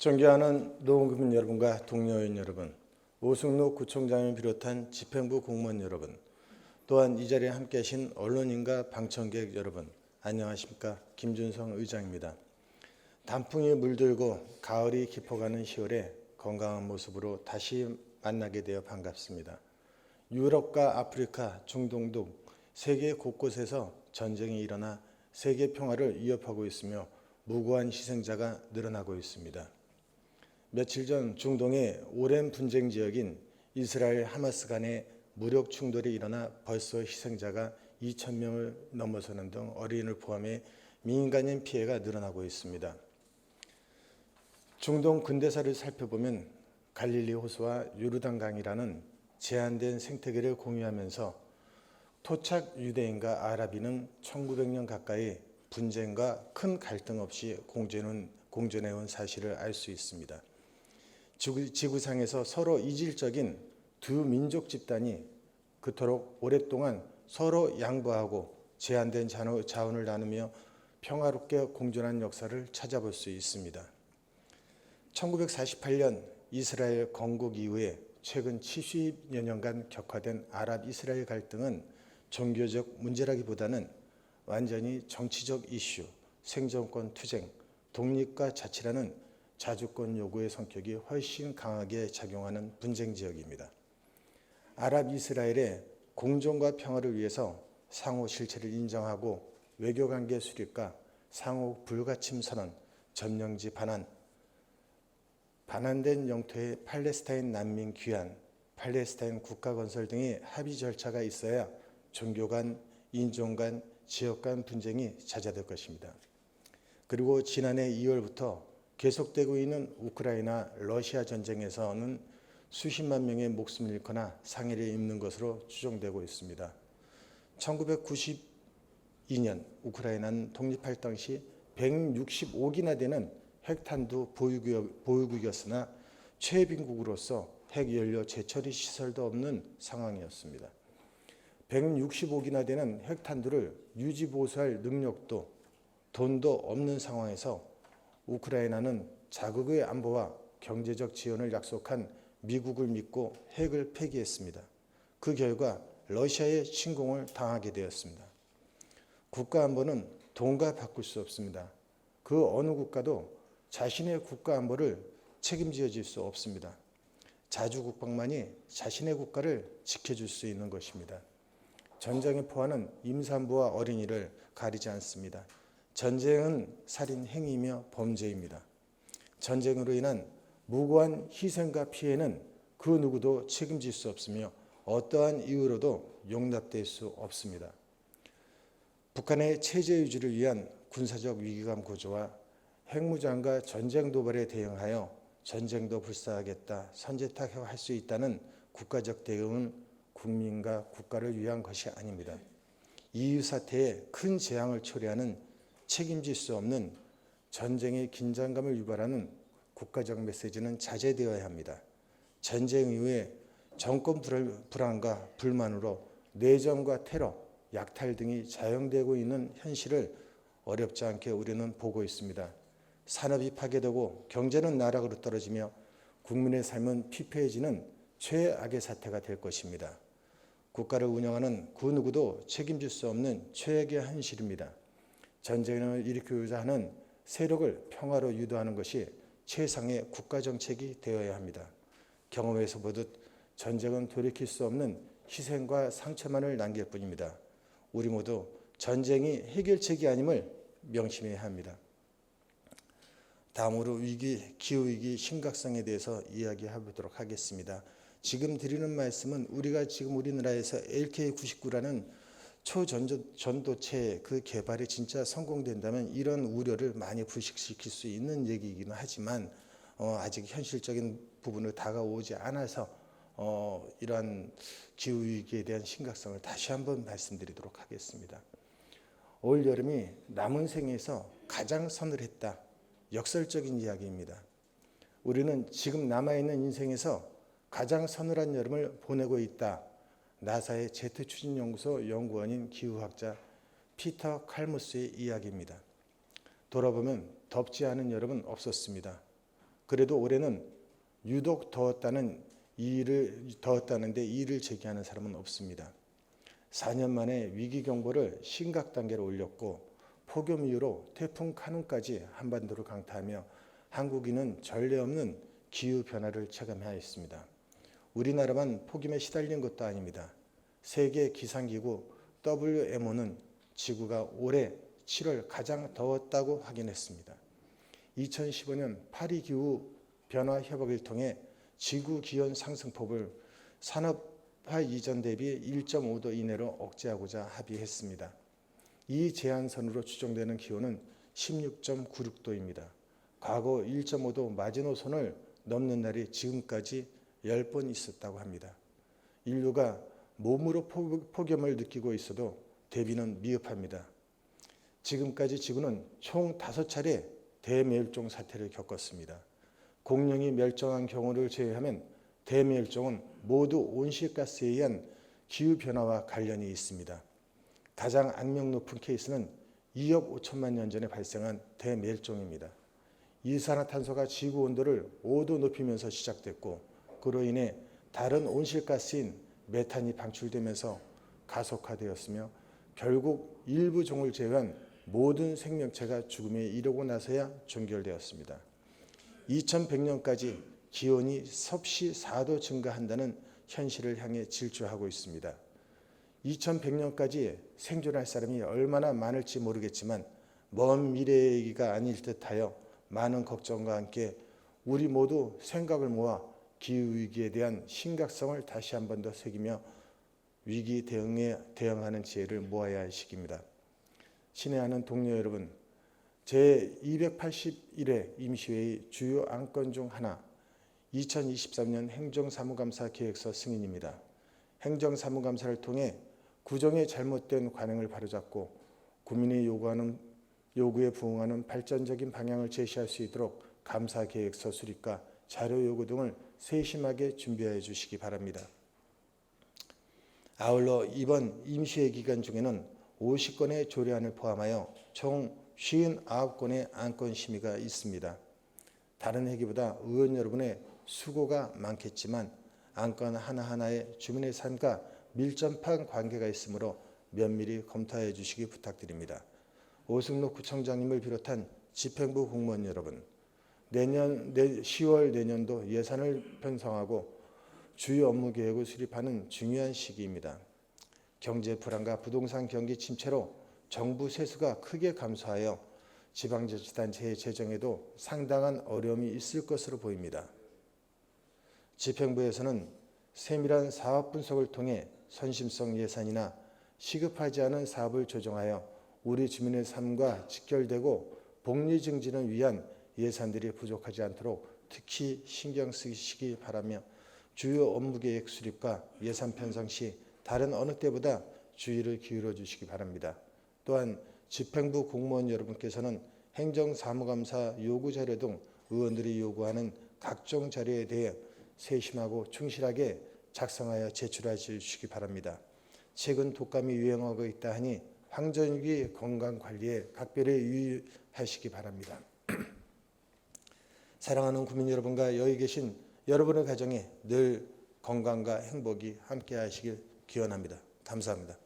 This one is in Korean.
존경하는 노원구민 여러분과 동료의원 여러분, 오승록 구청장을 비롯한 집행부 공무원 여러분, 또한 이 자리에 함께 하신 언론인과 방청객 여러분, 안녕하십니까? 김준성 의장입니다. 단풍이 물들고 가을이 깊어가는 10월에 건강한 모습으로 다시 만나게 되어 반갑습니다. 유럽과 아프리카, 중동 등 세계 곳곳에서 전쟁이 일어나 세계 평화를 위협하고 있으며 무고한 희생자가 늘어나고 있습니다. 며칠 전 중동의 오랜 분쟁 지역인 이스라엘 하마스 간의 무력 충돌이 일어나 벌써 희생자가 2,000명을 넘어서는 등 어린이를 포함해 민간인 피해가 늘어나고 있습니다. 중동 근대사를 살펴보면 갈릴리 호수와 요르단강이라는 제한된 생태계를 공유하면서 토착 유대인과 아랍인은 1900년 가까이 분쟁과 큰 갈등 없이 공존해온 사실을 알 수 있습니다. 지구상에서 서로 이질적인 두 민족 집단이 그토록 오랫동안 서로 양보하고 제한된 자원을 나누며 평화롭게 공존한 역사를 찾아볼 수 있습니다. 1948년 이스라엘 건국 이후에 최근 70여 년간 격화된 아랍 이스라엘 갈등은 종교적 문제라기보다는 완전히 정치적 이슈, 생존권 투쟁, 독립과 자치라는 자주권 요구의 성격이 훨씬 강하게 작용하는 분쟁 지역입니다. 아랍 이스라엘의 공존과 평화를 위해서 상호 실체를 인정하고 외교관계 수립과 상호 불가침 선언, 점령지 반환된 영토의 팔레스타인 난민 귀환, 팔레스타인 국가 건설 등의 합의 절차가 있어야 종교 간, 인종 간, 지역 간 분쟁이 잦아들 것입니다. 그리고 지난해 2월부터 계속되고 있는 우크라이나 러시아 전쟁에서는 수십만 명의 목숨을 잃거나 상해를 입는 것으로 추정되고 있습니다. 1992년 우크라이나는 독립할 당시 165기나 되는 핵탄두 보유국이었으나 최빈국으로서 핵연료 재처리 시설도 없는 상황이었습니다. 165기나 되는 핵탄두를 유지보수할 능력도 돈도 없는 상황에서 우크라이나는 자국의 안보와 경제적 지원을 약속한 미국을 믿고 핵을 폐기했습니다. 그 결과 러시아의 침공을 당하게 되었습니다. 국가안보는 돈과 바꿀 수 없습니다. 그 어느 국가도 자신의 국가안보를 책임져 줄 수 없습니다. 자주국방만이 자신의 국가를 지켜줄 수 있는 것입니다. 전쟁의 포화는 임산부와 어린이를 가리지 않습니다. 전쟁은 살인 행위이며 범죄입니다. 전쟁으로 인한 무고한 희생과 피해는 그 누구도 책임질 수 없으며 어떠한 이유로도 용납될 수 없습니다. 북한의 체제 유지를 위한 군사적 위기감 구조와 핵무장과 전쟁 도발에 대응하여 전쟁도 불사하겠다, 선제타격할 수 있다는 국가적 대응은 국민과 국가를 위한 것이 아닙니다. 이유 사태에 큰 재앙을 초래하는 책임질 수 없는 전쟁의 긴장감을 유발하는 국가적 메시지는 자제되어야 합니다. 전쟁 이후에 정권 불안과 불만으로 내전과 테러, 약탈 등이 자영되고 있는 현실을 어렵지 않게 우리는 보고 있습니다. 산업이 파괴되고 경제는 나락으로 떨어지며 국민의 삶은 피폐해지는 최악의 사태가 될 것입니다. 국가를 운영하는 그 누구도 책임질 수 없는 최악의 현실입니다. 전쟁을 일으키고자 하는 세력을 평화로 유도하는 것이 최상의 국가정책이 되어야 합니다. 경험에서 보듯 전쟁은 돌이킬 수 없는 희생과 상처만을 남길 뿐입니다. 우리 모두 전쟁이 해결책이 아님을 명심해야 합니다. 다음으로 기후위기 심각성에 대해서 이야기해보도록 하겠습니다. 지금 드리는 말씀은 우리가 지금 우리나라에서 LK99라는 초전도체 그 개발이 진짜 성공된다면 이런 우려를 많이 불식시킬 수 있는 얘기이기는 하지만 아직 현실적인 부분으로 다가오지 않아서 이러한 기후위기에 대한 심각성을 다시 한번 말씀드리도록 하겠습니다. 올 여름이 남은 생에서 가장 서늘했다. 역설적인 이야기입니다. 우리는 지금 남아있는 인생에서 가장 서늘한 여름을 보내고 있다. 나사의 제트 추진연구소 연구원인 기후학자 피터 칼무스의 이야기입니다. 돌아보면 덥지 않은 여름은 없었습니다. 그래도 올해는 유독 더웠다는데 이의를 제기하는 사람은 없습니다. 4년 만에 위기 경보를 심각 단계로 올렸고 폭염 이후로 태풍 카눈까지 한반도를 강타하며 한국인은 전례 없는 기후 변화를 체감하였습니다. 우리나라만 폭염에 시달린 것도 아닙니다. 세계 기상기구 WMO는 지구가 올해 7월 가장 더웠다고 확인했습니다. 2015년 파리 기후 변화 협약을 통해 지구 기온 상승폭을 산업화 이전 대비 1.5도 이내로 억제하고자 합의했습니다. 이 제한선으로 추정되는 기온은 16.96도입니다. 과거 1.5도 마지노선을 넘는 날이 지금까지 10번 있었다고 합니다. 인류가 몸으로 폭염을 느끼고 있어도 대비는 미흡합니다. 지금까지 지구는 총 5차례 대멸종 사태를 겪었습니다. 공룡이 멸종한 경우를 제외하면 대멸종은 모두 온실가스에 의한 기후변화와 관련이 있습니다. 가장 악명 높은 케이스는 2억 5천만 년 전에 발생한 대멸종입니다. 이산화탄소가 지구 온도를 5도 높이면서 시작됐고 그로 인해 다른 온실가스인 메탄이 방출되면서 가속화되었으며 결국 일부 종을 제외한 모든 생명체가 죽음에 이르고 나서야 종결되었습니다. 2100년까지 기온이 섭씨 4도 증가한다는 현실을 향해 질주하고 있습니다. 2100년까지 생존할 사람이 얼마나 많을지 모르겠지만 먼 미래의 얘기가 아닐 듯하여 많은 걱정과 함께 우리 모두 생각을 모아 기후위기에 대한 심각성을 다시 한 번 더 새기며 위기 대응에 대응하는 지혜를 모아야 할 시기입니다. 친애하는 동료 여러분, 제281회 임시회의 주요 안건 중 하나, 2023년 행정사무감사 계획서 승인입니다. 행정사무감사를 통해 구정의 잘못된 관행을 바로잡고 국민이 요구에 부응하는 발전적인 방향을 제시할 수 있도록 감사계획서 수립과 자료 요구 등을 세심하게 준비해 주시기 바랍니다. 아울러 이번 임시회 기간 중에는 50건의 조례안을 포함하여 총 59건의 안건 심의가 있습니다. 다른 회기보다 의원 여러분의 수고가 많겠지만 안건 하나하나에 주민의 삶과 밀접한 관계가 있으므로 면밀히 검토해 주시기 부탁드립니다. 오승록 구청장님을 비롯한 집행부 공무원 여러분, 내년 10월 내년도 예산을 편성하고 주요 업무 계획을 수립하는 중요한 시기입니다. 경제 불안과 부동산 경기 침체로 정부 세수가 크게 감소하여 지방자치단체의 재정에도 상당한 어려움이 있을 것으로 보입니다. 집행부에서는 세밀한 사업 분석을 통해 선심성 예산이나 시급하지 않은 사업을 조정하여 우리 주민의 삶과 직결되고 복리 증진을 위한 예산들이 부족하지 않도록 특히 신경 쓰시기 바라며 주요 업무계획 수립과 예산 편성 시 다른 어느 때보다 주의를 기울여 주시기 바랍니다. 또한 집행부 공무원 여러분께서는 행정사무감사 요구자료 등 의원들이 요구하는 각종 자료에 대해 세심하고 충실하게 작성하여 제출해 주시기 바랍니다. 최근 독감이 유행하고 있다 하니 황전유기 건강관리에 각별히 유의하시기 바랍니다. 사랑하는 국민 여러분과 여기 계신 여러분의 가정에 늘 건강과 행복이 함께 하시길 기원합니다. 감사합니다.